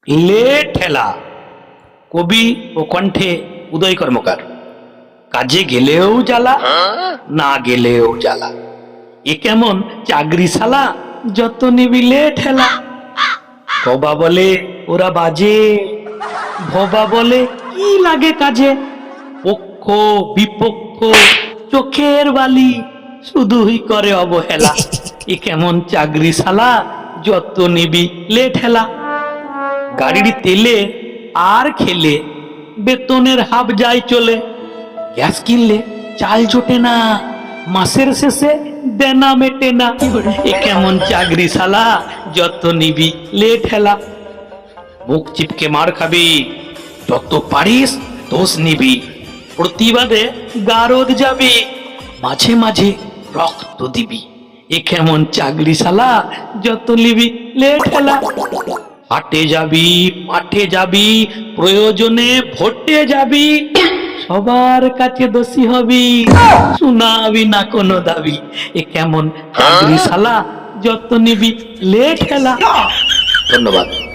লে ঠেলা। কবি ও কণ্ঠে উদয় কর্মকার। কাজে গেলেও জ্বালা, না গেলেও জ্বালা। এ কেমন চাকরি শালা, যত নিবিলে ঠেলা। গবা বলে ওরা বাজে, ভবা বলে কি লাগে কাজে। পক্ষ বিপক্ষ চোখের বালি, শুধুই করে অবহেলা। এ কেমন চাকরি শালা, যত নিবি লে ঠেলা। গাড়ির তেলে আর খেলে বেতনের হাফ যায় চলে। গ্যাস কিনলে চাল জোটে না, মাসের শেষে দেনা মেটে না। এ কেমন চাকরি শালা, যত নিবি লে ঠেলা। মুখ চিপকে মার খাবি, যত পারিস দোষ নিবি। প্রতিবাদে গারদ যাবি, মাঝে মাঝে রক্ত দিবি। এ কেমন চাকরি শালা, যত নিবি লে ঠেলা। হাটে যাবি, মাঠে যাবি, প্রয়োজনে ভোটে যাবি। সবার কাছে দোষী হবি, শোনাবি না কোনো দাবি। এ কেমন চাকরি শালা, যত নিবি লে ঠেলা। ধন্যবাদ।